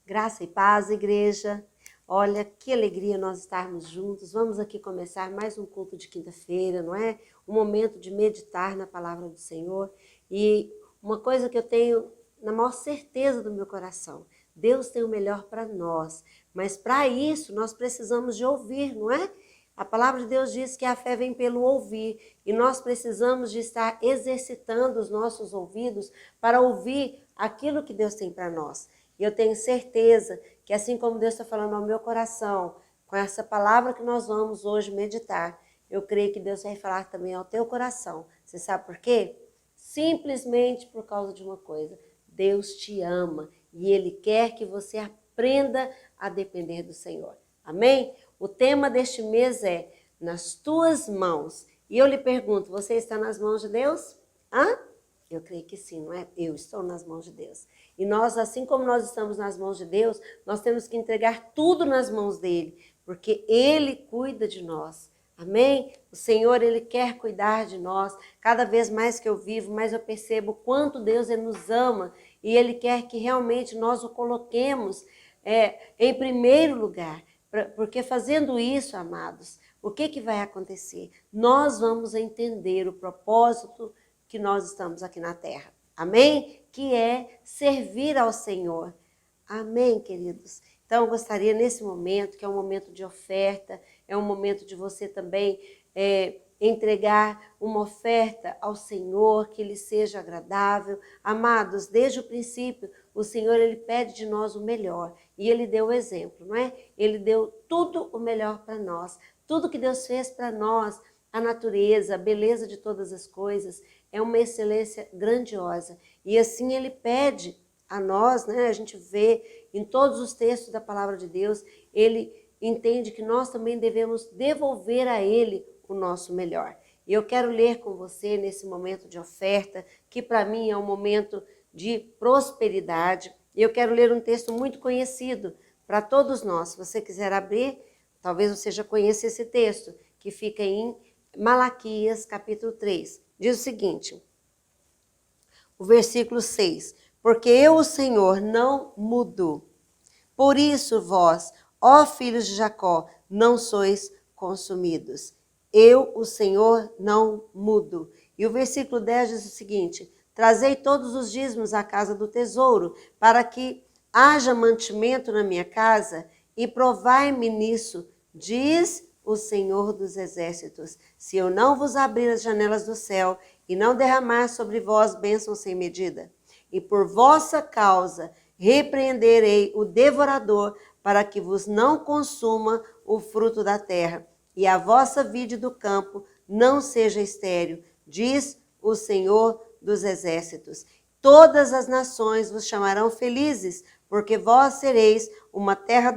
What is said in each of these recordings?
Graça e paz, igreja. Olha, que alegria nós estarmos juntos. Vamos aqui começar mais um culto de quinta-feira, não é? Um momento de meditar na palavra do Senhor. E uma coisa que eu tenho na maior certeza do meu coração, Deus tem o melhor para nós. Mas para isso nós precisamos de ouvir, não é? A palavra de Deus diz que a fé vem pelo ouvir. E nós precisamos de estar exercitando os nossos ouvidos para ouvir aquilo que Deus tem para nós. E eu tenho certeza que assim como Deus está falando ao meu coração, com essa palavra que nós vamos hoje meditar, eu creio que Deus vai falar também ao teu coração. Você sabe por quê? Simplesmente por causa de uma coisa. Deus te ama e Ele quer que você aprenda a depender do Senhor. Amém? O tema deste mês é nas tuas mãos. E eu lhe pergunto, você está nas mãos de Deus? Hã? Eu creio que sim, não é? Eu estou nas mãos de Deus. E nós, assim como nós estamos nas mãos de Deus, nós temos que entregar tudo nas mãos dele, porque ele cuida de nós. Amém? O Senhor, ele quer cuidar de nós. Cada vez mais que eu vivo, mais eu percebo quanto Deus ele nos ama e ele quer que realmente nós o coloquemos em primeiro lugar. Porque fazendo isso, amados, o que vai acontecer? Nós vamos entender o propósito que nós estamos aqui na terra. Amém? Que é servir ao Senhor. Amém, queridos? Então, eu gostaria nesse momento, que é um momento de oferta, é um momento de você também entregar uma oferta ao Senhor, que lhe seja agradável. Amados, desde o princípio, o Senhor, ele pede de nós o melhor. E ele deu o exemplo, não é? Ele deu tudo o melhor para nós. Tudo que Deus fez para nós, a natureza, a beleza de todas as coisas, é uma excelência grandiosa. E assim ele pede a nós, né? A gente vê em todos os textos da palavra de Deus, ele entende que nós também devemos devolver a ele o nosso melhor. E eu quero ler com você nesse momento de oferta, que para mim é um momento de prosperidade. E eu quero ler um texto muito conhecido para todos nós. Se você quiser abrir, talvez você já conheça esse texto, que fica em Malaquias, capítulo 3. Diz o seguinte, o versículo 6. Porque eu, o Senhor, não mudo. Por isso vós, ó filhos de Jacó, não sois consumidos. Eu, o Senhor, não mudo. E o versículo 10 diz o seguinte, trazei todos os dízimos à casa do tesouro, para que haja mantimento na minha casa, e provai-me nisso, diz o Senhor dos exércitos, se eu não vos abrir as janelas do céu e não derramar sobre vós bênçãos sem medida. E por vossa causa repreenderei o devorador, para que vos não consuma o fruto da terra, e a vossa vide do campo não seja estéril, diz o Senhor dos exércitos. Todas as nações vos chamarão felizes, porque vós sereis uma terra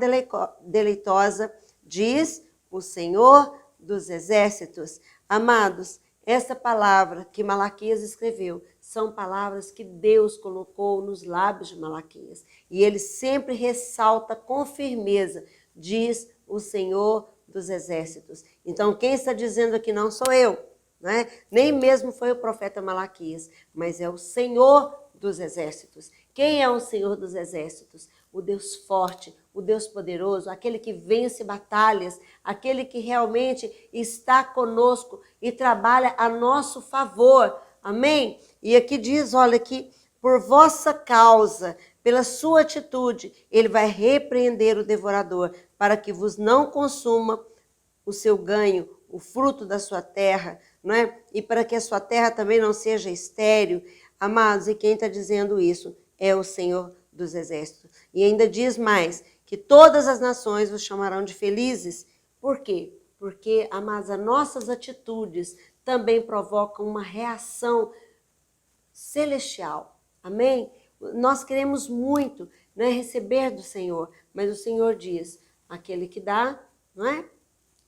deleitosa, diz o Senhor dos exércitos. Amados, essa palavra que Malaquias escreveu são palavras que Deus colocou nos lábios de Malaquias. E ele sempre ressalta com firmeza, diz o Senhor dos exércitos. Então, quem está dizendo aqui não sou eu, né? Nem mesmo foi o profeta Malaquias, mas é o Senhor dos exércitos. Quem é o Senhor dos exércitos? O Deus forte, o Deus poderoso, aquele que vence batalhas, aquele que realmente está conosco e trabalha a nosso favor. Amém? E aqui diz, olha aqui, por vossa causa, pela sua atitude, ele vai repreender o devorador, para que vos não consuma o seu ganho, o fruto da sua terra, não é? E para que a sua terra também não seja estéril. Amados, e quem está dizendo isso é o Senhor dos exércitos. E ainda diz mais, que todas as nações vos chamarão de felizes. Por quê? Porque, amados, as nossas atitudes também provocam uma reação celestial. Amém? Nós queremos muito, né, receber do Senhor, mas o Senhor diz, aquele que dá, não é?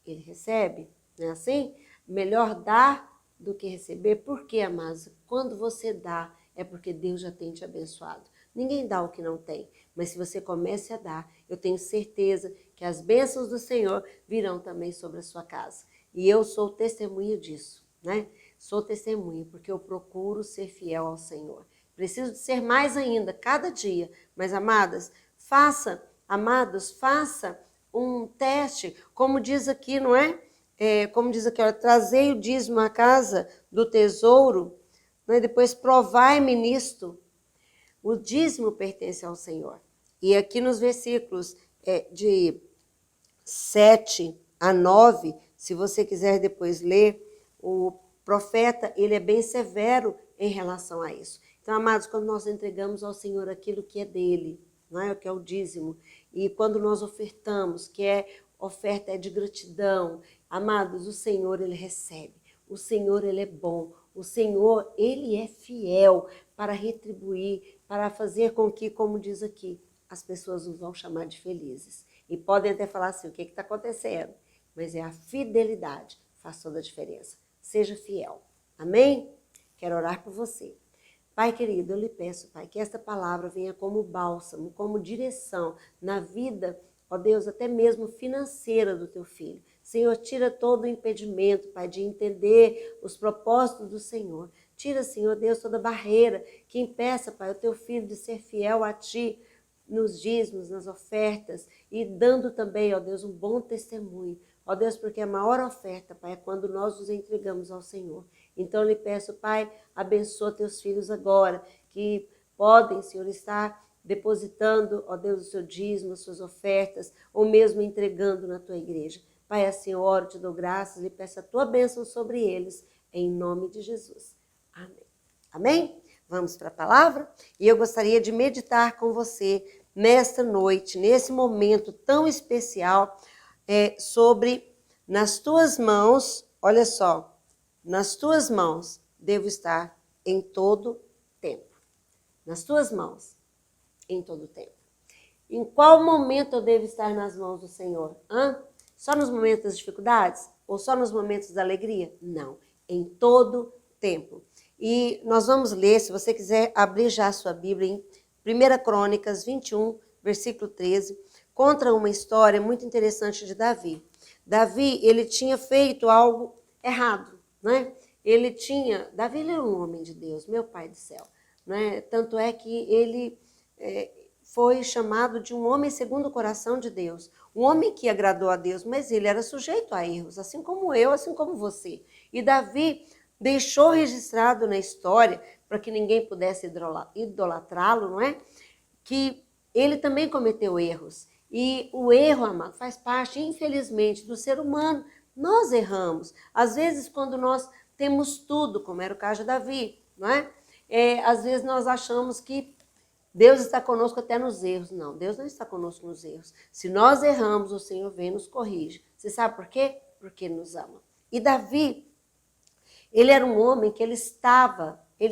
Ele recebe, não é assim? Melhor dar do que receber. Por quê, amados? Quando você dá, é porque Deus já tem te abençoado. Ninguém dá o que não tem, mas se você começa a dar, eu tenho certeza que as bênçãos do Senhor virão também sobre a sua casa. E eu sou testemunha disso, né? Sou testemunha porque eu procuro ser fiel ao Senhor. Preciso de ser mais ainda, cada dia. Mas, amadas, Faça, amados, faça um teste, como diz aqui, não é? Como diz aqui, olha, trazei o dízimo à casa do tesouro, né? Depois provai-me nisto. O dízimo pertence ao Senhor. E aqui nos versículos de 7 a 9, se você quiser depois ler, o profeta, ele é bem severo em relação a isso. Então, amados, quando nós entregamos ao Senhor aquilo que é dele, não é? Que é o dízimo, e quando nós ofertamos, que é oferta de gratidão, amados, o Senhor, ele recebe. O Senhor, ele é bom. O Senhor, ele é fiel para retribuir, para fazer com que, como diz aqui, as pessoas nos vão chamar de felizes. E podem até falar assim, o que está acontecendo? Mas é a fidelidade, faz toda a diferença. Seja fiel. Amém? Quero orar por você. Pai querido, eu lhe peço, Pai, que esta palavra venha como bálsamo, como direção na vida, ó Deus, até mesmo financeira do teu filho. Senhor, tira todo o impedimento, Pai, de entender os propósitos do Senhor. Tira, Senhor Deus, toda barreira que impeça, Pai, o teu filho de ser fiel a Ti, nos dízimos, nas ofertas, e dando também, ó Deus, um bom testemunho. Ó Deus, porque a maior oferta, Pai, é quando nós nos entregamos ao Senhor. Então, eu lhe peço, Pai, abençoa teus filhos agora, que podem, Senhor, estar depositando, ó Deus, o seu dízimo, as suas ofertas, ou mesmo entregando na tua igreja. Pai, assim eu oro, te dou graças e peço a tua bênção sobre eles, em nome de Jesus. Amém. Amém? Vamos para a palavra? E eu gostaria de meditar com você nesta noite, nesse momento tão especial, sobre nas tuas mãos, olha só, nas tuas mãos devo estar em todo tempo. Nas tuas mãos, em todo tempo. Em qual momento eu devo estar nas mãos do Senhor? Só nos momentos das dificuldades? Ou só nos momentos da alegria? Não, em todo tempo. E nós vamos ler, se você quiser abrir já a sua Bíblia, em 1 Crônicas 21, versículo 13, conta uma história muito interessante de Davi. Davi, ele tinha feito algo errado, né? Davi ele era um homem de Deus, meu Pai do céu, né? Tanto é que ele foi chamado de um homem segundo o coração de Deus, um homem que agradou a Deus, mas ele era sujeito a erros, assim como eu, assim como você. E Davi deixou registrado na história, para que ninguém pudesse idolatrá-lo, não é? Que ele também cometeu erros. E o erro, amado, faz parte, infelizmente, do ser humano. Nós erramos. Às vezes, quando nós temos tudo, como era o caso de Davi, não é? Às vezes nós achamos que Deus está conosco até nos erros. Não, Deus não está conosco nos erros. Se nós erramos, o Senhor vem e nos corrige. Você sabe por quê? Porque Ele nos ama. E Davi, ele era um homem que ele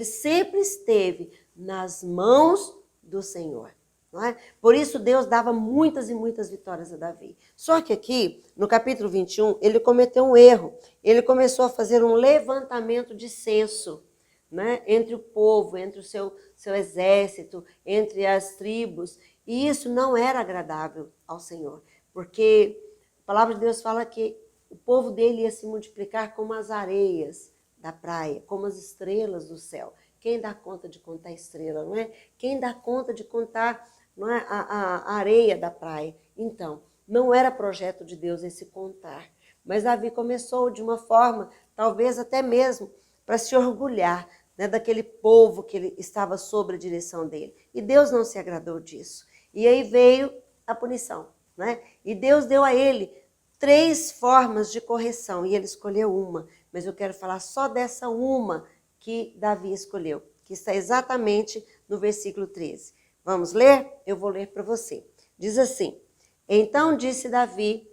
sempre esteve nas mãos do Senhor. Não é? Por isso Deus dava muitas e muitas vitórias a Davi. Só que aqui, no capítulo 21, ele cometeu um erro. Ele começou a fazer um levantamento de censo, né? Entre o povo, entre o seu exército, entre as tribos. E isso não era agradável ao Senhor, porque a palavra de Deus fala que o povo dele ia se multiplicar como as areias da praia, como as estrelas do céu. Quem dá conta de contar estrela, não é? Quem dá conta de contar, não é, a areia da praia? Então, não era projeto de Deus esse contar. Mas Davi começou de uma forma, talvez até mesmo, para se orgulhar, né, daquele povo que ele estava sob a direção dele. E Deus não se agradou disso. E aí veio a punição, né? E Deus deu a ele 3 formas de correção, e ele escolheu uma. Mas eu quero falar só dessa uma que Davi escolheu, que está exatamente no versículo 13. Vamos ler? Eu vou ler para você. Diz assim: Então disse Davi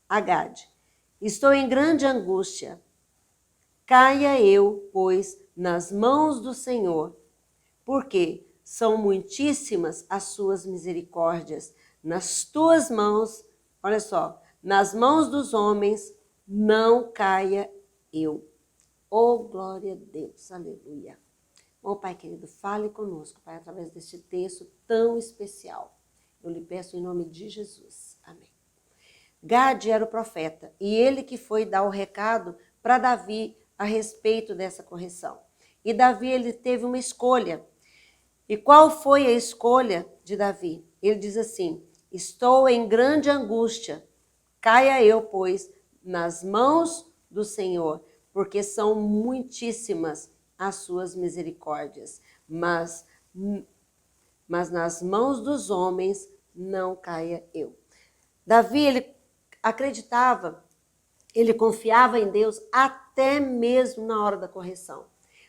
a Gade: Estou em grande angústia. Caia eu, pois, nas mãos do Senhor, porque são muitíssimas as suas misericórdias. Nas tuas mãos, olha só, nas mãos dos homens não caia eu. Oh, glória a Deus, aleluia. Oh, Pai querido, fale conosco, Pai, através deste texto tão especial. Eu lhe peço em nome de Jesus. Amém. Gade era o profeta, e ele que foi dar o recado para Davi a respeito dessa correção. E Davi, ele teve uma escolha. E qual foi a escolha de Davi? ele diz assim: estou em grande angústia, caia eu, pois, nas mãos do Senhor, porque são muitíssimas as suas misericórdias, mas nas mãos dos homens não caia eu. Davi, ele acreditava, ele confiava em Deus até mesmo na hora da correção.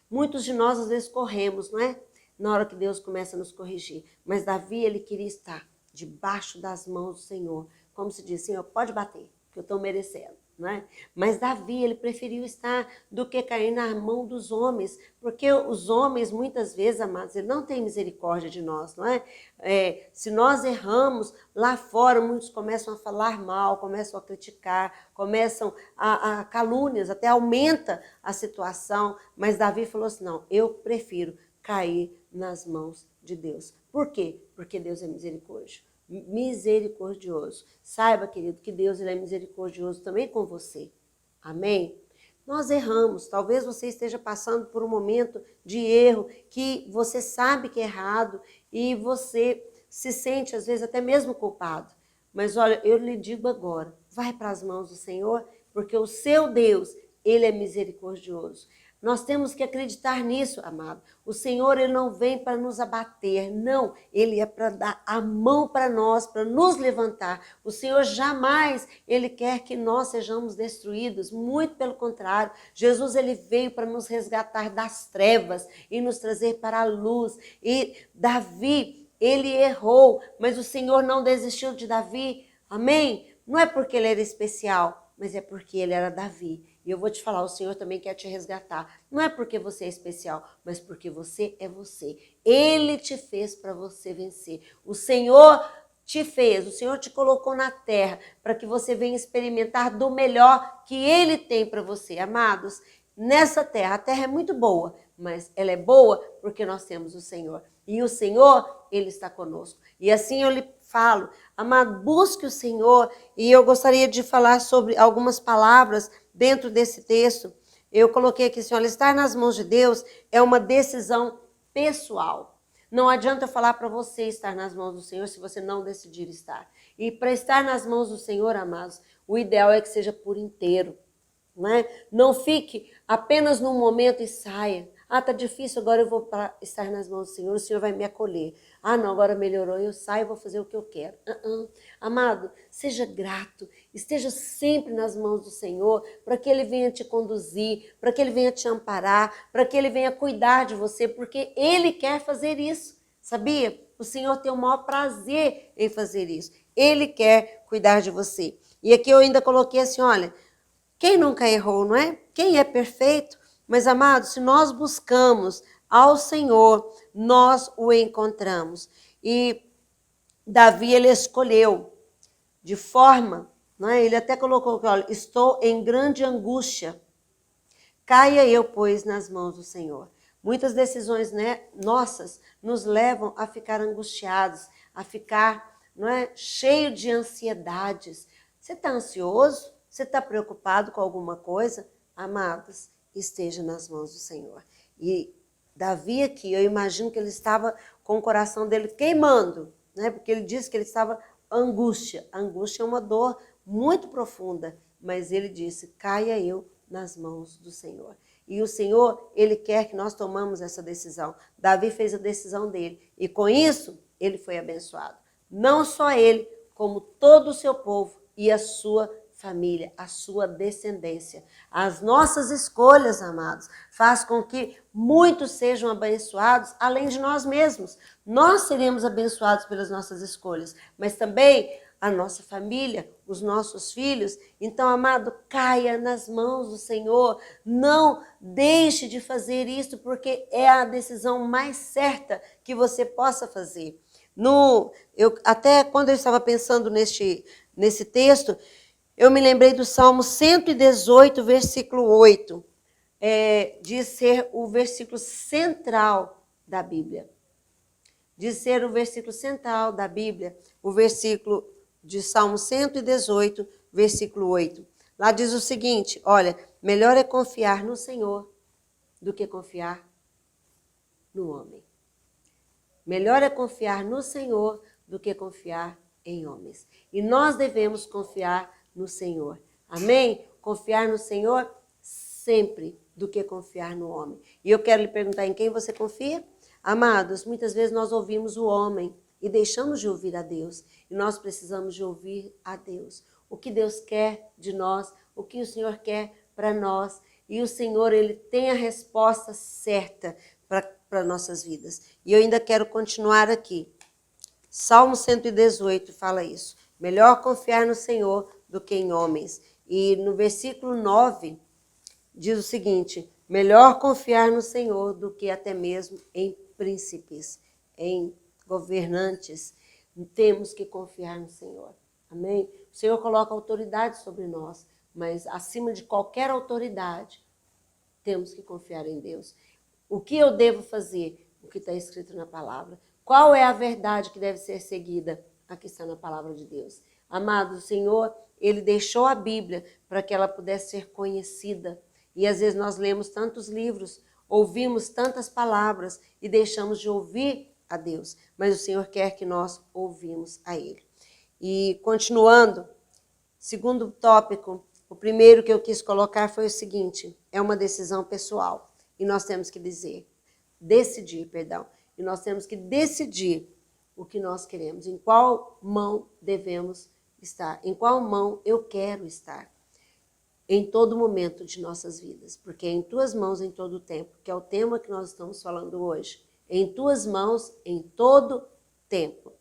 Muitos de nós às vezes corremos, não é? Na hora que Deus começa a nos corrigir. Mas Davi, ele queria estar debaixo das mãos do Senhor. Como se diz, Senhor, pode bater, que eu estou merecendo. Não é? Mas Davi, ele preferiu estar do que cair na mão dos homens, porque os homens, muitas vezes, amados, ele não tem misericórdia de nós, não é? Se nós erramos, lá fora muitos começam a falar mal, começam a criticar, começam a calúnias, até aumenta a situação, mas Davi falou assim, não, eu prefiro cair nas mãos de Deus. Por quê? Porque Deus é misericordioso. Saiba, querido, que Deus ele é misericordioso também com você. Amém? Nós erramos. Talvez você esteja passando por um momento de erro que você sabe que é errado e você se sente, às vezes, até mesmo culpado. Mas olha, eu lhe digo agora, vai para as mãos do Senhor, porque o seu Deus, ele é misericordioso. Nós temos que acreditar nisso, amado. O Senhor, ele não vem para nos abater, não. Ele é para dar a mão para nós, para nos levantar. O Senhor jamais, ele quer que nós sejamos destruídos. Muito pelo contrário. Jesus, ele veio para nos resgatar das trevas e nos trazer para a luz. E Davi, ele errou, mas o Senhor não desistiu de Davi. Amém? Não é porque ele era especial, mas é porque ele era Davi. E eu vou te falar, o Senhor também quer te resgatar. Não é porque você é especial, mas porque você é você. Ele te fez para você vencer. O Senhor te fez, o Senhor te colocou na terra para que você venha experimentar do melhor que Ele tem para você. Amados, nessa terra, a terra é muito boa, mas ela é boa porque nós temos o Senhor. E o Senhor, Ele está conosco. E assim eu lhe falo, amado, busque o Senhor. E eu gostaria de falar sobre algumas palavras dentro desse texto. Eu coloquei aqui, assim, olha, estar nas mãos de Deus é uma decisão pessoal. Não adianta eu falar para você estar nas mãos do Senhor se você não decidir estar. E para estar nas mãos do Senhor, amados, o ideal é que seja por inteiro. Não é? Não fique apenas num momento e saia. Ah, tá difícil, agora eu vou estar nas mãos do Senhor, o Senhor vai me acolher. Ah, não, agora melhorou, eu saio e vou fazer o que eu quero. Amado, seja grato, esteja sempre nas mãos do Senhor, para que Ele venha te conduzir, para que Ele venha te amparar, para que Ele venha cuidar de você, porque Ele quer fazer isso, sabia? O Senhor tem o maior prazer em fazer isso. Ele quer cuidar de você. E aqui eu ainda coloquei assim, olha, quem nunca errou, não é? Quem é perfeito? Mas, amados, se nós buscamos ao Senhor, nós o encontramos. E Davi, ele escolheu de forma, não é? Ele até colocou que, olha, estou em grande angústia. Caia eu, pois, nas mãos do Senhor. Muitas decisões, né, nossas nos levam a ficar angustiados, a ficar, não é, cheio de ansiedades. Você está ansioso? Você está preocupado com alguma coisa? Amados, esteja nas mãos do Senhor. E Davi aqui, eu imagino que ele estava com o coração dele queimando, né? Porque ele disse que ele estava angústia. A angústia é uma dor muito profunda, mas ele disse, caia eu nas mãos do Senhor. E o Senhor, ele quer que nós tomamos essa decisão. Davi fez a decisão dele e com isso ele foi abençoado. Não só ele, como todo o seu povo e a sua família, a sua descendência. As nossas escolhas, amados, faz com que muitos sejam abençoados, além de nós mesmos. Nós seremos abençoados pelas nossas escolhas, mas também a nossa família, os nossos filhos. Então, amado, caia nas mãos do Senhor. Não deixe de fazer isso, porque é a decisão mais certa que você possa fazer. Até quando eu estava pensando nesse texto, eu me lembrei do Salmo 118, versículo 8, de ser o versículo central da Bíblia. De ser o versículo central da Bíblia, o versículo de Salmo 118, versículo 8. Lá diz o seguinte, olha, melhor é confiar no Senhor do que confiar no homem. Melhor é confiar no Senhor do que confiar em homens. E nós devemos confiar no Senhor. Amém? Confiar no Senhor sempre do que confiar no homem. E eu quero lhe perguntar, em quem você confia? Amados, muitas vezes nós ouvimos o homem e deixamos de ouvir a Deus. E nós precisamos de ouvir a Deus. O que Deus quer de nós, o que o Senhor quer para nós. E o Senhor, Ele tem a resposta certa para nossas vidas. E eu ainda quero continuar aqui. Salmo 118 fala isso. Melhor confiar no Senhor do que em homens. E no versículo 9 diz o seguinte: melhor confiar no Senhor do que até mesmo em príncipes, em governantes. Temos que confiar no Senhor. Amém? O Senhor coloca autoridade sobre nós, mas acima de qualquer autoridade, temos que confiar em Deus. O que eu devo fazer? O que está escrito na palavra. Qual é a verdade que deve ser seguida? Aqui está na palavra de Deus. Amado, o Senhor, Ele deixou a Bíblia para que ela pudesse ser conhecida. E às vezes nós lemos tantos livros, ouvimos tantas palavras e deixamos de ouvir a Deus. Mas o Senhor quer que nós ouvimos a Ele. E continuando, segundo tópico, o primeiro que eu quis colocar foi o seguinte: é uma decisão pessoal. E nós temos que decidir. E nós temos que decidir o que nós queremos, em qual mão devemos estar, em qual mão eu quero estar, em todo momento de nossas vidas, porque é em tuas mãos em todo o tempo, que é o tema que nós estamos falando hoje, em tuas mãos em todo tempo.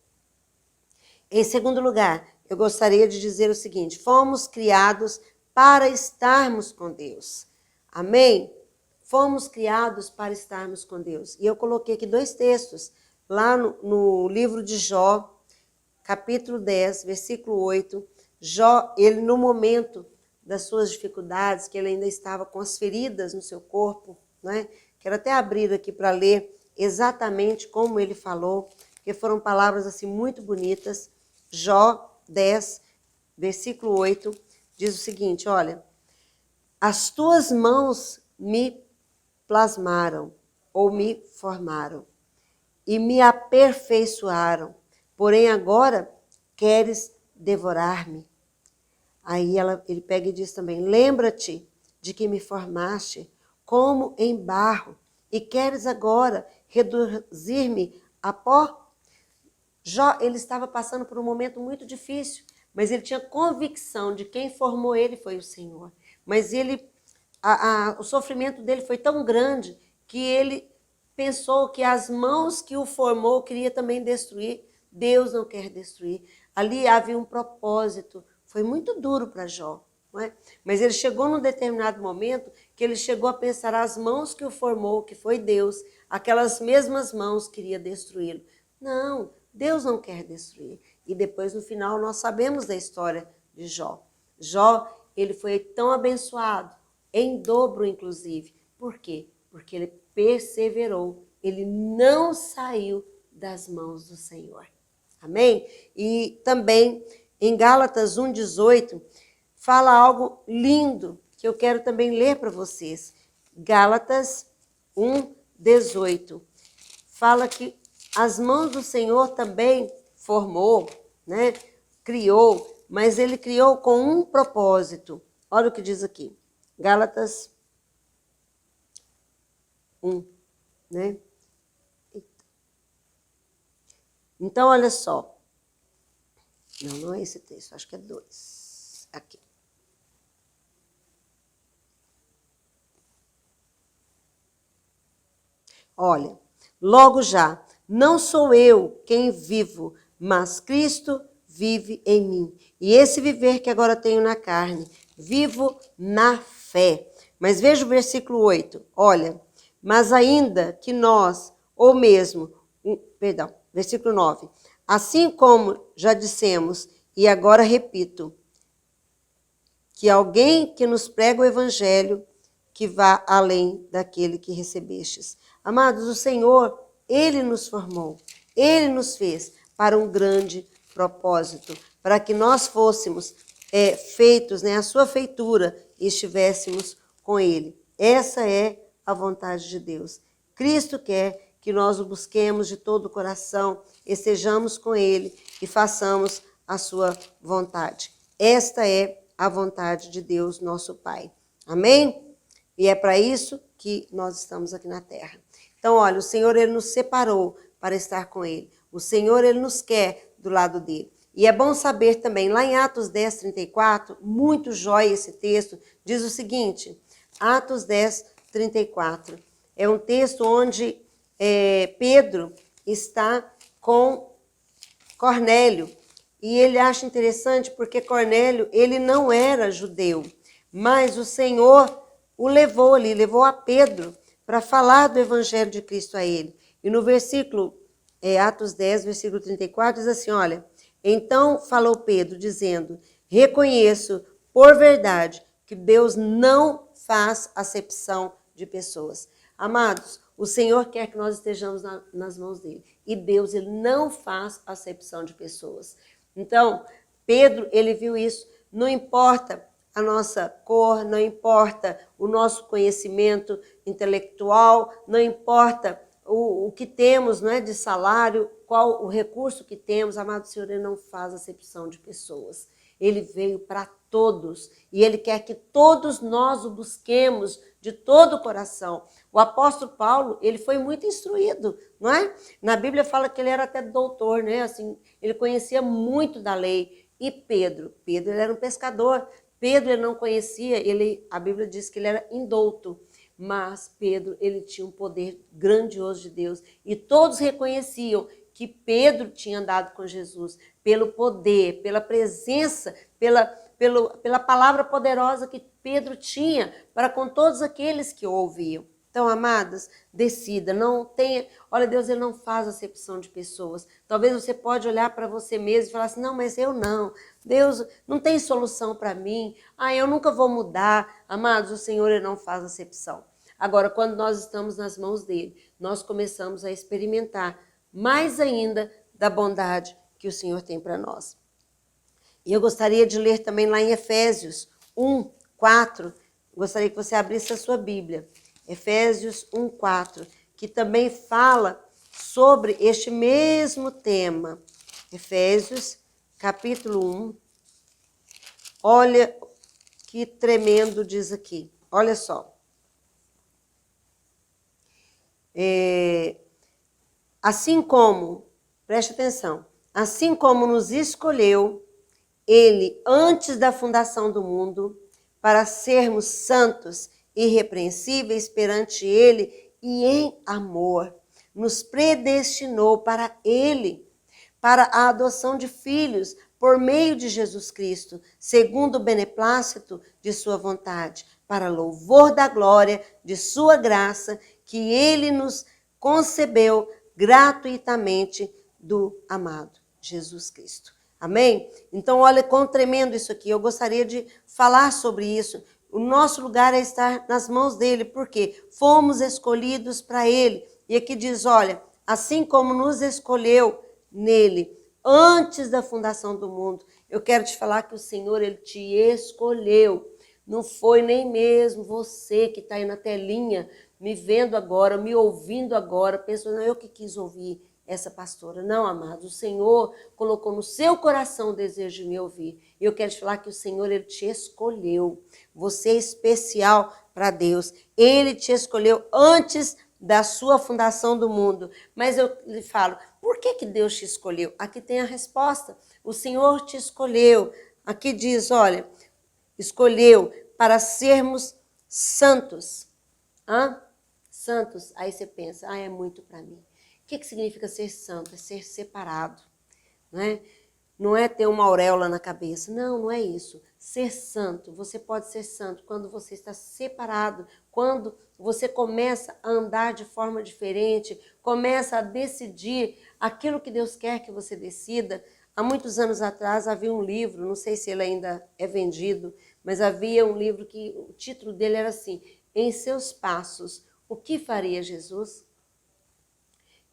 Em segundo lugar, eu gostaria de dizer o seguinte: fomos criados para estarmos com Deus. Amém? Fomos criados para estarmos com Deus. E eu coloquei aqui 2 textos, lá no livro de Jó, capítulo 10, versículo 8. Jó, ele no momento das suas dificuldades, que ele ainda estava com as feridas no seu corpo, né? Quero até abrir aqui para ler exatamente como ele falou, porque foram palavras assim muito bonitas. Jó 10, versículo 8, diz o seguinte: olha, as tuas mãos me plasmaram ou me formaram e me aperfeiçoaram, porém agora queres devorar-me. Aí ele pega e diz também: lembra-te de que me formaste como em barro e queres agora reduzir-me a pó? Jó, ele estava passando por um momento muito difícil, mas ele tinha convicção de quem formou ele foi o Senhor. Mas o sofrimento dele foi tão grande que ele pensou que as mãos que o formou queria também destruir. Deus não quer destruir. Ali havia um propósito. Foi muito duro para Jó, não é? Mas ele chegou num determinado momento que ele chegou a pensar: as mãos que o formou, que foi Deus, aquelas mesmas mãos queria destruí-lo. Não, Deus não quer destruir. E depois, no final, nós sabemos da história de Jó. Jó, ele foi tão abençoado, em dobro, inclusive. Por quê? Porque ele perseverou. Ele não saiu das mãos do Senhor. Amém? E também, em Gálatas 1,18, fala algo lindo, que eu quero também ler para vocês. Gálatas 1,18. Fala que as mãos do Senhor também formou, né? Criou, mas ele criou com um propósito. Olha o que diz aqui. Gálatas 1, né? Então, olha só. Não é esse texto, acho que é 2. Aqui. Olha, logo já, não sou eu quem vivo, mas Cristo vive em mim. E esse viver que agora tenho na carne, vivo na fé. Mas veja o versículo 8. Olha, mas ainda que nós, ou mesmo, versículo 9. Assim como já dissemos, e agora repito, que alguém que nos prega o evangelho, que vá além daquele que recebestes. Amados, o Senhor, Ele nos formou, Ele nos fez para um grande propósito, para que nós fôssemos feitos, né, a sua feitura, e estivéssemos com Ele. Essa é a vontade de Deus. Cristo quer que nós o busquemos de todo o coração, estejamos com ele e façamos a sua vontade. Esta é a vontade de Deus, nosso Pai. Amém? E é para isso que nós estamos aqui na terra. Então, olha, o Senhor, ele nos separou para estar com ele. O Senhor, ele nos quer do lado dele. E é bom saber também, lá em Atos 10, 34, muito jóia esse texto, diz o seguinte, Atos 10, 34, é um texto onde Pedro está com Cornélio, e ele acha interessante porque Cornélio, ele não era judeu, mas o Senhor o levou ali, levou a Pedro para falar do evangelho de Cristo a ele. E no versículo, Atos 10, versículo 34, diz assim, olha, então falou Pedro, dizendo, reconheço por verdade que Deus não faz acepção de pessoas. Amados, o Senhor quer que nós estejamos nas mãos dele. E Deus, ele não faz acepção de pessoas. Então, Pedro, ele viu isso. Não importa a nossa cor, não importa o nosso conhecimento intelectual, não importa o que temos, não é, de salário, qual o recurso que temos, amado Senhor, ele não faz acepção de pessoas. Ele veio para todos e ele quer que todos nós o busquemos de todo o coração. O apóstolo Paulo, ele foi muito instruído, não é? Na Bíblia fala que ele era até doutor, né? Assim, ele conhecia muito da lei. E Pedro ele era um pescador. Pedro ele não conhecia, a Bíblia diz que ele era indouto. Mas Pedro, ele tinha um poder grandioso de Deus. E todos reconheciam que Pedro tinha andado com Jesus pelo poder, pela presença, pela palavra poderosa que Pedro tinha para com todos aqueles que o ouviam. Então, amadas, decida, não tenha... Olha, Deus, ele não faz acepção de pessoas. Talvez você pode olhar para você mesmo e falar assim, não, mas eu não. Deus, não tem solução para mim. Eu nunca vou mudar. Amados, o Senhor, ele não faz acepção. Agora, quando nós estamos nas mãos dele, nós começamos a experimentar mais ainda da bondade que o Senhor tem para nós. E eu gostaria de ler também lá em Efésios 1, 4. Gostaria que você abrisse a sua Bíblia. Efésios 1, 4, que também fala sobre este mesmo tema. Efésios, capítulo 1. Olha que tremendo diz aqui. Olha só. Assim como, preste atenção, assim como nos escolheu ele antes da fundação do mundo, para sermos santos e irrepreensíveis perante ele e em amor, nos predestinou para ele, para a adoção de filhos por meio de Jesus Cristo, segundo o beneplácito de sua vontade, para louvor da glória de sua graça, que ele nos concebeu gratuitamente do amado Jesus Cristo. Amém? Então, olha quão tremendo isso aqui. Eu gostaria de falar sobre isso. O nosso lugar é estar nas mãos dele, porque fomos escolhidos para ele. E aqui diz, olha, assim como nos escolheu nele, antes da fundação do mundo. Eu quero te falar que o Senhor, ele te escolheu. Não foi nem mesmo você que está aí na telinha, me vendo agora, me ouvindo agora, pensando, eu que quis ouvir essa pastora. Não, amados, o Senhor colocou no seu coração o desejo de me ouvir. E eu quero te falar que o Senhor, ele te escolheu. Você é especial para Deus. Ele te escolheu antes da sua fundação do mundo. Mas eu lhe falo, por que Deus te escolheu? Aqui tem a resposta. O Senhor te escolheu. Aqui diz, olha, escolheu para sermos santos. Santos, aí você pensa, é muito para mim. O que significa ser santo? É ser separado, não é? Não é ter uma auréola na cabeça. Não, não é isso. Ser santo, você pode ser santo quando você está separado, quando você começa a andar de forma diferente, começa a decidir aquilo que Deus quer que você decida. Há muitos anos atrás havia um livro, não sei se ele ainda é vendido, mas havia um livro que o título dele era assim, Em Seus Passos, o que faria Jesus?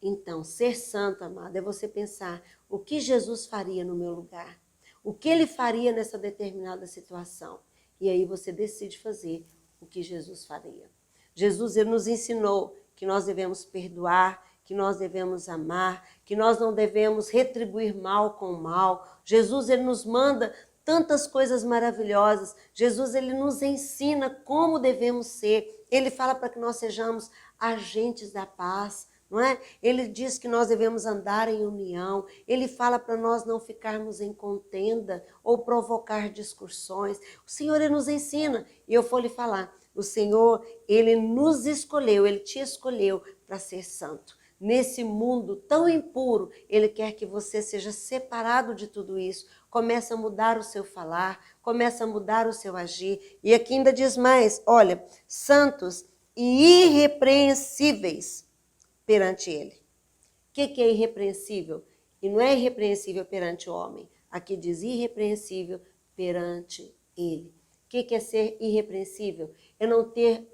Então, ser santo, amado, é você pensar o que Jesus faria no meu lugar. O que ele faria nessa determinada situação. E aí você decide fazer o que Jesus faria. Jesus, ele nos ensinou que nós devemos perdoar, que nós devemos amar, que nós não devemos retribuir mal com mal. Jesus, ele nos manda tantas coisas maravilhosas. Jesus, ele nos ensina como devemos ser. Ele fala para que nós sejamos agentes da paz, não é? Ele diz que nós devemos andar em união. Ele fala para nós não ficarmos em contenda ou provocar discussões. O Senhor, ele nos ensina. E eu vou lhe falar, o Senhor, ele nos escolheu, ele te escolheu para ser santo. Nesse mundo tão impuro, ele quer que você seja separado de tudo isso. Começa a mudar o seu falar, começa a mudar o seu agir. E aqui ainda diz mais, olha, santos e irrepreensíveis perante ele. O que é irrepreensível? E não é irrepreensível perante o homem. Aqui diz irrepreensível perante ele. O que é ser irrepreensível? É não ter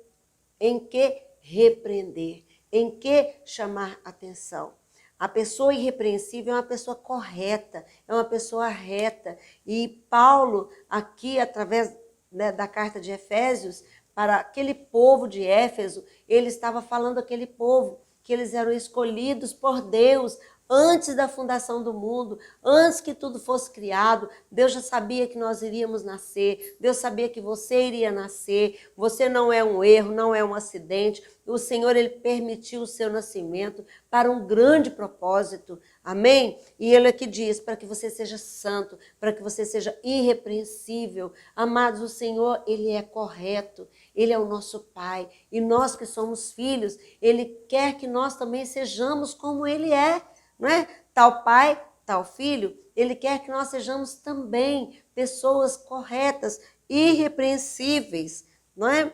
em que repreender, em que chamar atenção. A pessoa irrepreensível é uma pessoa correta, é uma pessoa reta. E Paulo, aqui, através da carta de Efésios, para aquele povo de Éfeso, ele estava falando àquele povo que eles eram escolhidos por Deus antes da fundação do mundo, antes que tudo fosse criado. Deus já sabia que nós iríamos nascer, Deus sabia que você iria nascer. Você não é um erro, não é um acidente. O Senhor, ele permitiu o seu nascimento para um grande propósito. Amém? E ele aqui diz, para que você seja santo, para que você seja irrepreensível. Amados, o Senhor, ele é correto, ele é o nosso Pai. E nós que somos filhos, ele quer que nós também sejamos como ele é. Não é? Tal pai, tal filho, ele quer que nós sejamos também pessoas corretas, irrepreensíveis, não é?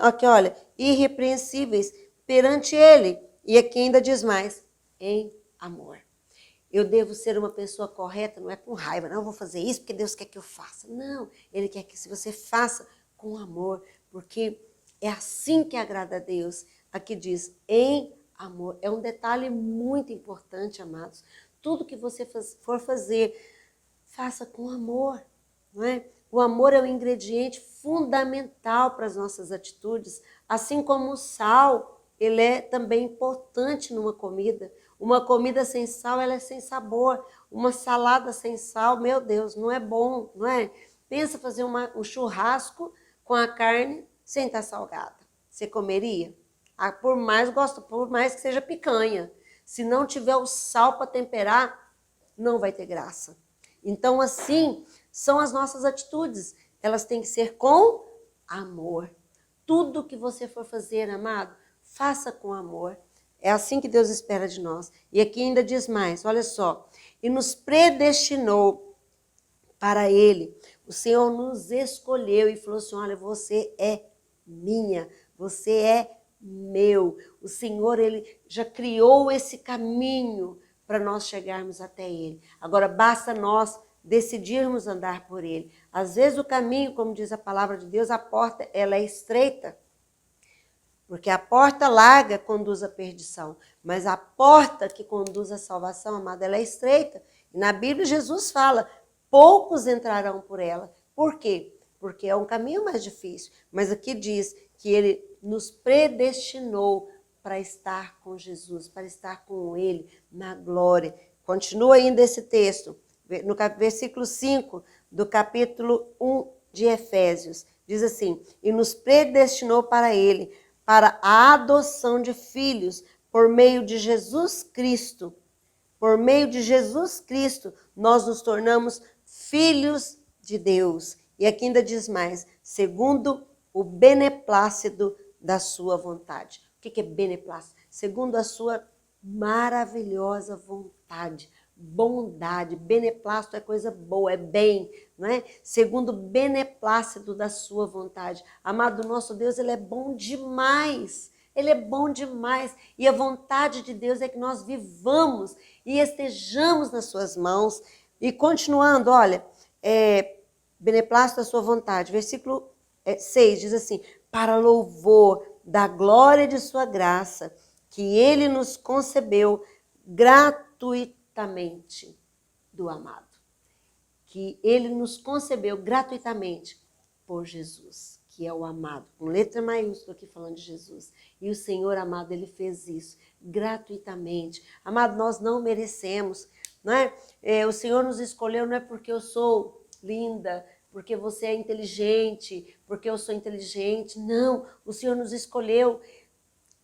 Aqui, olha, irrepreensíveis perante ele. E aqui ainda diz mais, em amor. Eu devo ser uma pessoa correta, não é com raiva, não, eu vou fazer isso porque Deus quer que eu faça. Não, ele quer que você faça com amor, porque é assim que agrada a Deus. Aqui diz, em amor. É um detalhe muito importante, amados. Tudo que você for fazer, faça com amor, não é? O amor é o ingrediente fundamental para as nossas atitudes, assim como o sal, ele é também importante numa comida. Uma comida sem sal, ela é sem sabor. Uma salada sem sal, meu Deus, não é bom, não é? Pensa fazer um churrasco com a carne sem estar salgada. Você comeria? Por mais que seja picanha. Se não tiver o sal para temperar, não vai ter graça. Então, assim, são as nossas atitudes. Elas têm que ser com amor. Tudo que você for fazer, amado, faça com amor. É assim que Deus espera de nós. E aqui ainda diz mais, olha só. E nos predestinou para ele. O Senhor nos escolheu e falou assim, olha, você é minha, você é meu. O Senhor, ele já criou esse caminho para nós chegarmos até ele. Agora basta nós decidirmos andar por ele. Às vezes o caminho, como diz a palavra de Deus, a porta ela é estreita. Porque a porta larga conduz à perdição, mas a porta que conduz à salvação, amada, ela é estreita. E na Bíblia Jesus fala, poucos entrarão por ela. Por quê? Porque é um caminho mais difícil. Mas aqui diz que ele nos predestinou para estar com Jesus, para estar com ele na glória. Continua ainda esse texto, no versículo 5 do capítulo 1 de Efésios. Diz assim, e nos predestinou para ele, para a adoção de filhos, por meio de Jesus Cristo. Por meio de Jesus Cristo, nós nos tornamos filhos de Deus. E aqui ainda diz mais, segundo o beneplácito da sua vontade. O que é beneplácito? Segundo a sua maravilhosa vontade, bondade. Beneplácito é coisa boa, é bem, não é? Segundo o beneplácito da sua vontade. Amado, nosso Deus, ele é bom demais. Ele é bom demais. E a vontade de Deus é que nós vivamos e estejamos nas suas mãos. E continuando, olha, beneplácito da sua vontade. Versículo 6 diz assim, para louvor da glória de sua graça, que ele nos concebeu gratuitamente do amado. Que ele nos concebeu gratuitamente por Jesus. que é o amado, com letra maiúscula aqui falando de Jesus. E o Senhor amado, ele fez isso gratuitamente. Amado, nós não merecemos, não é? O Senhor nos escolheu não é porque eu sou linda, porque você é inteligente, porque eu sou inteligente. Não, o Senhor nos escolheu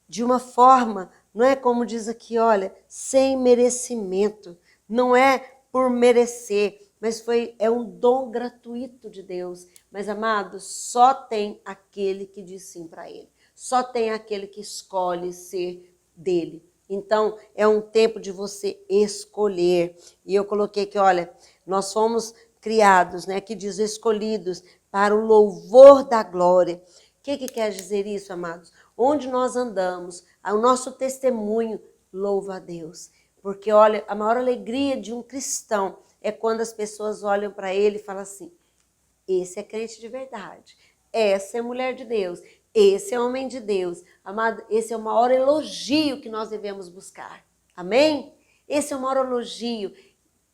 de uma forma, não é como diz aqui, olha, sem merecimento. Não é por merecer, mas é um dom gratuito de Deus. Mas, amados, só tem aquele que diz sim para ele. Só tem aquele que escolhe ser dele. Então, é um tempo de você escolher. E eu coloquei que, olha, nós fomos criados, né, que diz escolhidos para o louvor da glória. O que quer dizer isso, amados? Onde nós andamos, o nosso testemunho louva a Deus. Porque, olha, a maior alegria de um cristão é quando as pessoas olham para ele e falam assim, esse é crente de verdade, essa é mulher de Deus, esse é homem de Deus. Amado, esse é o maior elogio que nós devemos buscar. Amém? Esse é o maior elogio.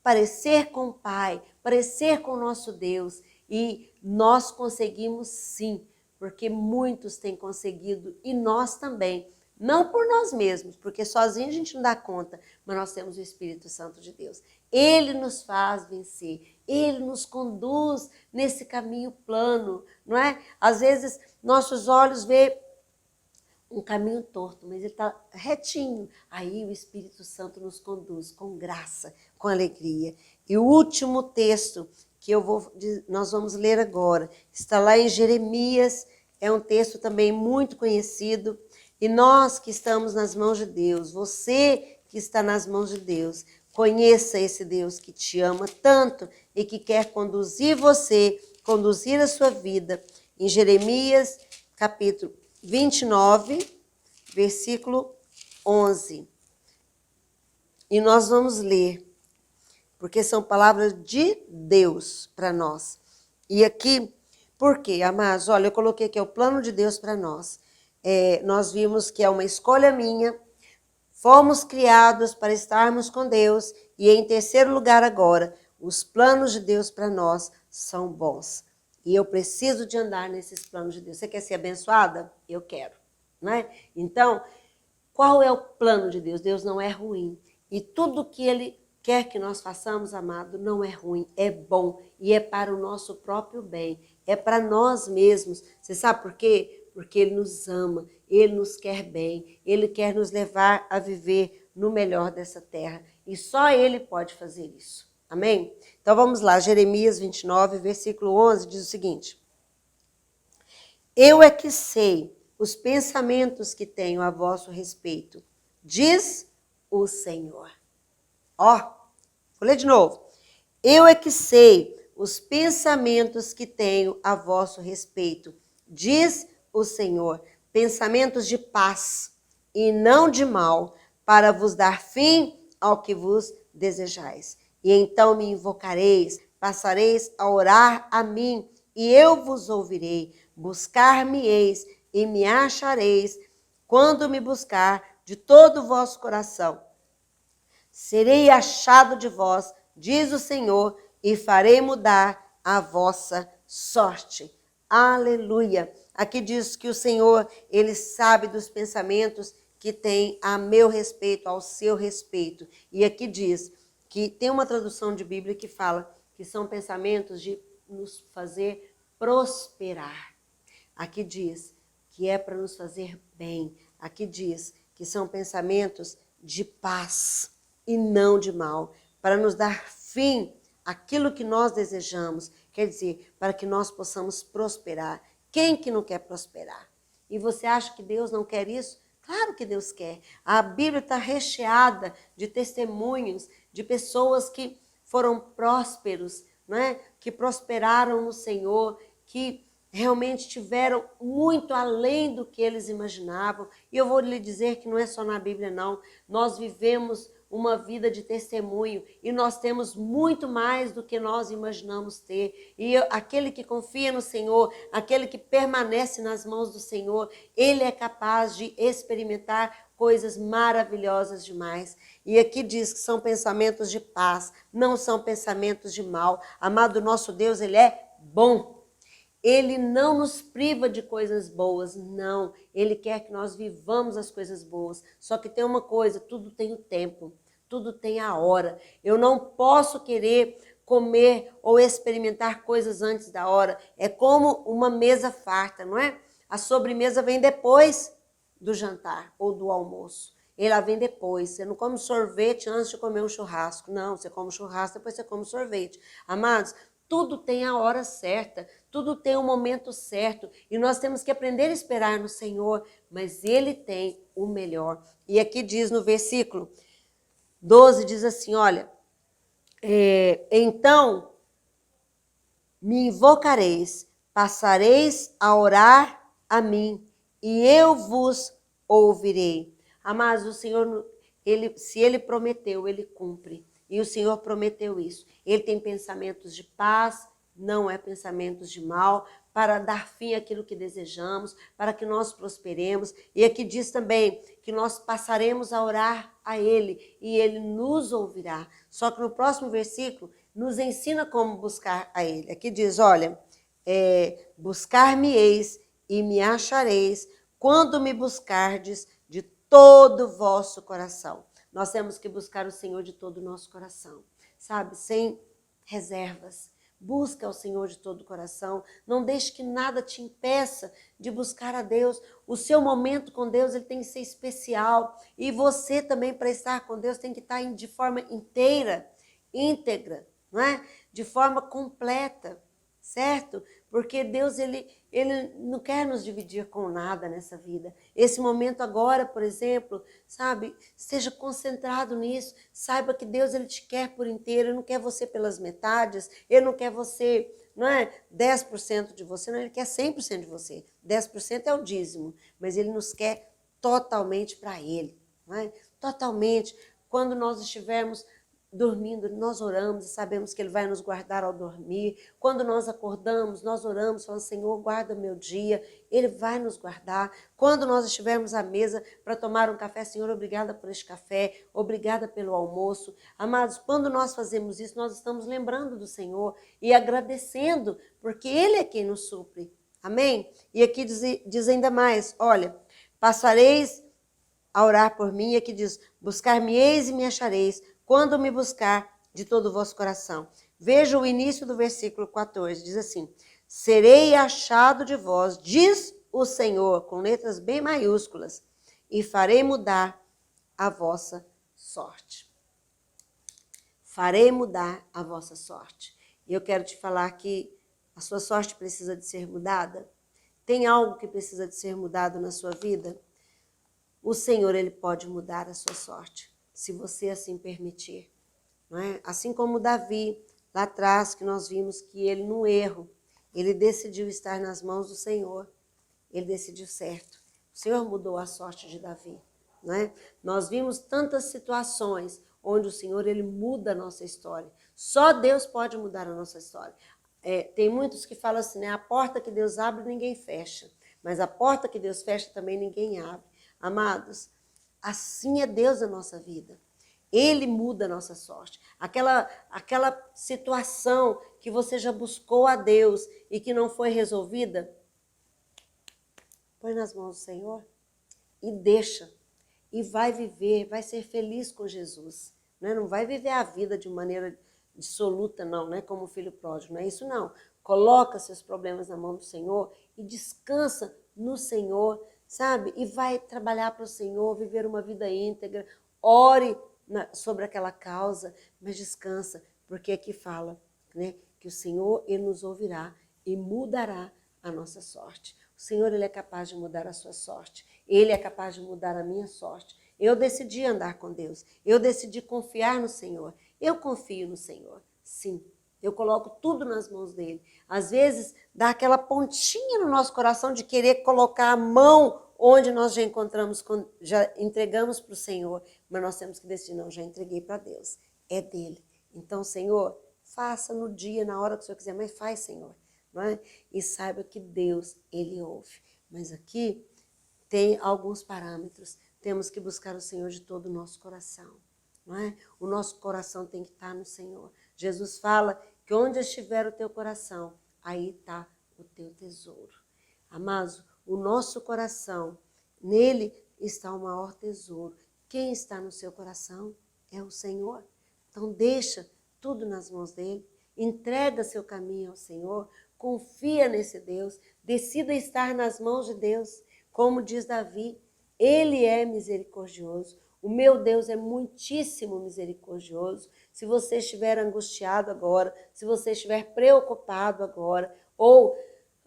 Parecer com o Pai, parecer com o nosso Deus. E nós conseguimos sim, porque muitos têm conseguido e nós também. Não por nós mesmos, porque sozinho a gente não dá conta, mas nós temos o Espírito Santo de Deus. Ele nos faz vencer, ele nos conduz nesse caminho plano, não é? Às vezes nossos olhos vê um caminho torto, mas ele está retinho. Aí o Espírito Santo nos conduz com graça, com alegria. E o último texto que nós vamos ler agora está lá em Jeremias, é um texto também muito conhecido. E nós que estamos nas mãos de Deus, você que está nas mãos de Deus, conheça esse Deus que te ama tanto e que quer conduzir você, conduzir a sua vida. Em Jeremias, capítulo 29, versículo 11. E nós vamos ler, porque são palavras de Deus para nós. E aqui, por quê, amados? Olha, eu coloquei aqui o plano de Deus para nós. Nós vimos que é uma escolha minha, fomos criados para estarmos com Deus, e em terceiro lugar agora, os planos de Deus para nós são bons. E eu preciso de andar nesses planos de Deus. Você quer ser abençoada? Eu quero, não é? Então, qual é o plano de Deus? Deus não é ruim. E tudo que Ele quer que nós façamos, amado, não é ruim, é bom. E é para o nosso próprio bem, é para nós mesmos. Você sabe por quê? Porque Ele nos ama, Ele nos quer bem, Ele quer nos levar a viver no melhor dessa terra. E só Ele pode fazer isso. Amém? Então vamos lá, Jeremias 29, versículo 11, diz o seguinte. Eu é que sei os pensamentos que tenho a vosso respeito, diz o Senhor. Ó, vou ler de novo. Eu é que sei os pensamentos que tenho a vosso respeito, diz o Senhor, pensamentos de paz e não de mal, para vos dar fim ao que vos desejais. E então me invocareis, passareis a orar a mim, e eu vos ouvirei. Buscar-me-eis e me achareis, quando me buscar de todo o vosso coração. Serei achado de vós, diz o Senhor, e farei mudar a vossa sorte. Aleluia! Aqui diz que o Senhor, Ele sabe dos pensamentos que tem a meu respeito, ao seu respeito. E aqui diz que tem uma tradução de Bíblia que fala que são pensamentos de nos fazer prosperar. Aqui diz que é para nos fazer bem. Aqui diz que são pensamentos de paz e não de mal, para nos dar fim àquilo que nós desejamos. Quer dizer, para que nós possamos prosperar. Quem que não quer prosperar? E você acha que Deus não quer isso? Claro que Deus quer. A Bíblia está recheada de testemunhos de pessoas que foram prósperos, né? Que prosperaram no Senhor, que realmente tiveram muito além do que eles imaginavam. E eu vou lhe dizer que não é só na Bíblia, não. Nós vivemos uma vida de testemunho e nós temos muito mais do que nós imaginamos ter. E aquele que confia no Senhor, aquele que permanece nas mãos do Senhor, ele é capaz de experimentar coisas maravilhosas demais. E aqui diz que são pensamentos de paz, não são pensamentos de mal. Amado, nosso Deus, ele é bom. Ele não nos priva de coisas boas, não. Ele quer que nós vivamos as coisas boas. Só que tem uma coisa, tudo tem o tempo, tudo tem a hora. Eu não posso querer comer ou experimentar coisas antes da hora. É como uma mesa farta, não é? A sobremesa vem depois do jantar ou do almoço. Ela vem depois. Você não come sorvete antes de comer um churrasco. Não, você come churrasco, depois você come sorvete. Amados, tudo tem a hora certa, tudo tem o momento certo. E nós temos que aprender a esperar no Senhor, mas Ele tem o melhor. E aqui diz no versículo 12, diz assim, olha, então me invocareis, passareis a orar a mim, e eu vos ouvirei. Amados, o Senhor, se Ele prometeu, Ele cumpre. E o Senhor prometeu isso. Ele tem pensamentos de paz, não é pensamentos de mal, para dar fim àquilo que desejamos, para que nós prosperemos. E aqui diz também que nós passaremos a orar a Ele e Ele nos ouvirá. Só que no próximo versículo nos ensina como buscar a Ele. Aqui diz, olha, buscar-me-eis e me achareis quando me buscardes de todo o vosso coração. Nós temos que buscar o Senhor de todo o nosso coração, sabe? Sem reservas. Busca o Senhor de todo o coração. Não deixe que nada te impeça de buscar a Deus. O seu momento com Deus ele tem que ser especial. E você também, para estar com Deus, tem que estar de forma inteira, íntegra, não é? De forma completa, certo? Porque Deus, ele não quer nos dividir com nada nessa vida. Esse momento agora, por exemplo, sabe? Esteja concentrado nisso. Saiba que Deus, ele te quer por inteiro. Ele não quer você pelas metades. Ele não quer você, não é 10% de você, não. Ele quer 100% de você. 10% é o dízimo. Mas ele nos quer totalmente para ele, não é? Totalmente. Quando nós estivermos dormindo, nós oramos e sabemos que Ele vai nos guardar ao dormir. Quando nós acordamos, nós oramos, falando, Senhor, guarda meu dia. Ele vai nos guardar. Quando nós estivermos à mesa para tomar um café, Senhor, obrigada por este café, obrigada pelo almoço. Amados, quando nós fazemos isso, nós estamos lembrando do Senhor e agradecendo, porque Ele é quem nos supre. Amém? E aqui diz ainda mais, olha, passareis a orar por mim, e aqui diz, buscar-me-eis e me achareis, quando me buscar de todo o vosso coração. Veja o início do versículo 14, diz assim, serei achado de vós, diz o Senhor, com letras bem maiúsculas, e farei mudar a vossa sorte. Farei mudar a vossa sorte. E eu quero te falar que a sua sorte precisa de ser mudada. Tem algo que precisa de ser mudado na sua vida? O Senhor, Ele pode mudar a sua sorte, se você assim permitir. Não é? Assim como Davi, lá atrás, que nós vimos que ele, no erro, ele decidiu estar nas mãos do Senhor. Ele decidiu certo. O Senhor mudou a sorte de Davi. Não é? Nós vimos tantas situações onde o Senhor, Ele muda a nossa história. Só Deus pode mudar a nossa história. Tem muitos que falam assim, né? A porta que Deus abre, ninguém fecha. Mas a porta que Deus fecha, também ninguém abre. Amados, assim é Deus na nossa vida. Ele muda a nossa sorte. Aquela situação que você já buscou a Deus e que não foi resolvida, põe nas mãos do Senhor e deixa. E vai viver, vai ser feliz com Jesus. Né? Não vai viver a vida de maneira dissoluta, não, né? Como o filho pródigo. Não é isso, não. Coloca seus problemas na mão do Senhor e descansa no Senhor, sabe? E vai trabalhar para o Senhor, viver uma vida íntegra. Ore sobre aquela causa, mas descansa, porque aqui fala, né? Que o Senhor, Ele nos ouvirá e mudará a nossa sorte. O Senhor, Ele é capaz de mudar a sua sorte. Ele é capaz de mudar a minha sorte. Eu decidi andar com Deus. Eu decidi confiar no Senhor. Eu confio no Senhor. Sim, eu coloco tudo nas mãos dEle. Às vezes, dá aquela pontinha no nosso coração de querer colocar a mão onde nós já encontramos, já entregamos para o Senhor. Mas nós temos que decidir, não, já entreguei para Deus. É dEle. Então, Senhor, faça no dia, na hora que o Senhor quiser, mas faz, Senhor. Não é? E saiba que Deus, Ele ouve. Mas aqui tem alguns parâmetros. Temos que buscar o Senhor de todo o nosso coração. Não é? O nosso coração tem que estar no Senhor. Jesus fala que onde estiver o teu coração, aí está o teu tesouro. Amados, o nosso coração, nele está o maior tesouro. Quem está no seu coração é o Senhor. Então deixa tudo nas mãos dele, entrega seu caminho ao Senhor, confia nesse Deus, decida estar nas mãos de Deus. Como diz Davi, ele é misericordioso. O meu Deus é muitíssimo misericordioso. Se você estiver angustiado agora, se você estiver preocupado agora, ou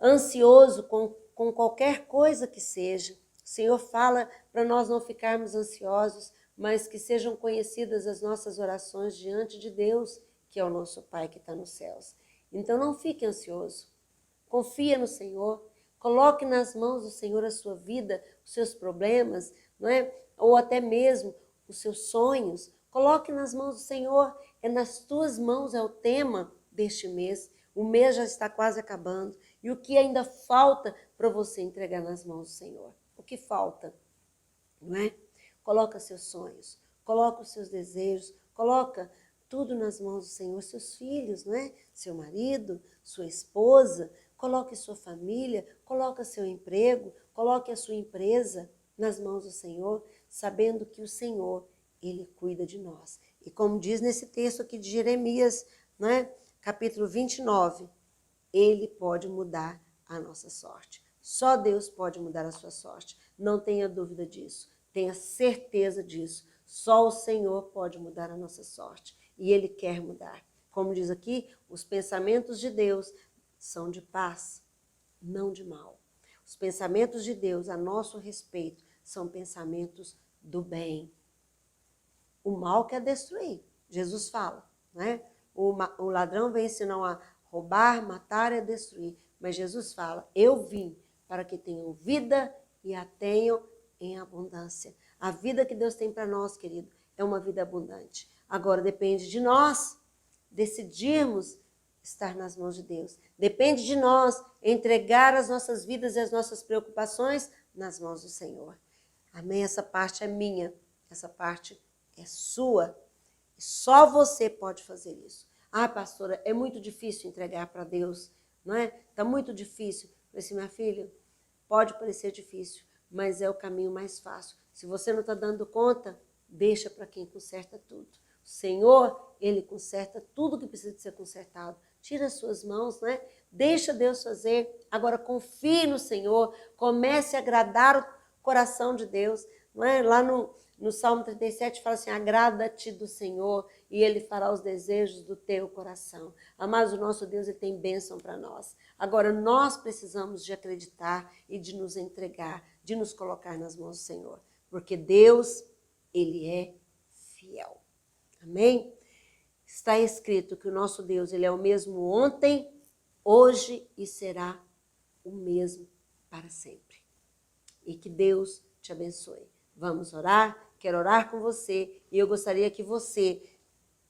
ansioso com qualquer coisa que seja, o Senhor fala para nós não ficarmos ansiosos, mas que sejam conhecidas as nossas orações diante de Deus, que é o nosso Pai que está nos céus. Então não fique ansioso, confia no Senhor, coloque nas mãos do Senhor a sua vida, os seus problemas, não é? Ou até mesmo os seus sonhos, coloque nas mãos do Senhor, é nas tuas mãos, é o tema deste mês. O mês já está quase acabando, e o que ainda falta para você entregar nas mãos do Senhor? O que falta? Não é? Coloca seus sonhos, coloca os seus desejos, coloca tudo nas mãos do Senhor, seus filhos, não é? Seu marido, sua esposa, coloque sua família, coloque seu emprego, coloque a sua empresa nas mãos do Senhor, sabendo que o Senhor, Ele cuida de nós. E como diz nesse texto aqui de Jeremias, não é? Capítulo 29, Ele pode mudar a nossa sorte. Só Deus pode mudar a sua sorte. Não tenha dúvida disso. Tenha certeza disso. Só o Senhor pode mudar a nossa sorte. E Ele quer mudar. Como diz aqui, os pensamentos de Deus são de paz, não de mal. Os pensamentos de Deus a nosso respeito são pensamentos do bem. O mal quer destruir. Jesus fala, né? O ladrão vem senão a roubar, matar e destruir. Mas Jesus fala, eu vim para que tenham vida e a tenham em abundância. A vida que Deus tem para nós, querido, é uma vida abundante. Agora depende de nós decidirmos estar nas mãos de Deus. Depende de nós entregar as nossas vidas e as nossas preocupações nas mãos do Senhor. Amém? Essa parte é minha, essa parte é sua. E só você pode fazer isso. Ah, pastora, é muito difícil entregar para Deus, não é? Está muito difícil. Eu disse, minha filha, pode parecer difícil, mas é o caminho mais fácil. Se você não está dando conta, deixa para quem conserta tudo. O Senhor, Ele conserta tudo que precisa de ser consertado. Tira as suas mãos, né? Deixa Deus fazer. Agora confie no Senhor, comece a agradar o coração de Deus. Não é? Lá no Salmo 37 fala assim, agrada-te do Senhor e Ele fará os desejos do teu coração. Amados, o nosso Deus, Ele tem bênção para nós. Agora, nós precisamos de acreditar e de nos entregar, de nos colocar nas mãos do Senhor. Porque Deus, Ele é fiel. Amém? Está escrito que o nosso Deus, Ele é o mesmo ontem, hoje e será o mesmo para sempre. E que Deus te abençoe. Vamos orar? Quero orar com você e eu gostaria que você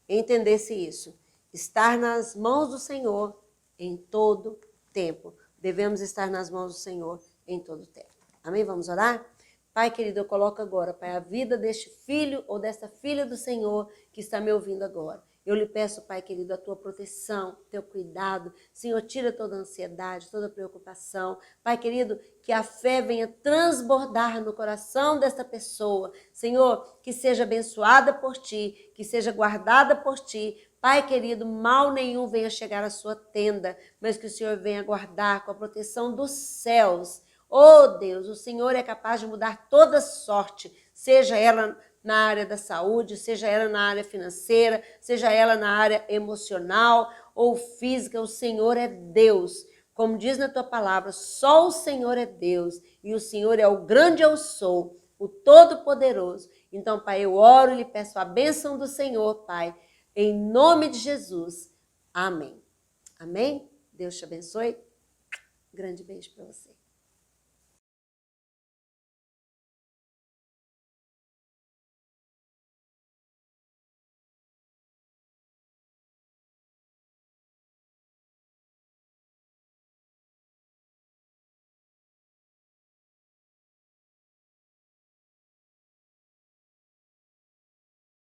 entendesse isso. Estar nas mãos do Senhor em todo tempo. Devemos estar nas mãos do Senhor em todo tempo. Amém? Vamos orar? Pai querido, eu coloco agora, Pai, a vida deste filho ou desta filha do Senhor que está me ouvindo agora. Eu lhe peço, Pai querido, a tua proteção, teu cuidado. Senhor, tira toda a ansiedade, toda a preocupação. Pai querido, que a fé venha transbordar no coração desta pessoa. Senhor, que seja abençoada por ti, que seja guardada por ti. Pai querido, mal nenhum venha chegar à sua tenda, mas que o Senhor venha guardar com a proteção dos céus. Oh Deus, o Senhor é capaz de mudar toda sorte, seja ela na área da saúde, seja ela na área financeira, seja ela na área emocional ou física. O Senhor é Deus. Como diz na tua palavra, só o Senhor é Deus e o Senhor é o grande eu sou, o Todo-Poderoso. Então, Pai, eu oro e lhe peço a bênção do Senhor, Pai, em nome de Jesus. Amém. Amém? Deus te abençoe. Um grande beijo para você.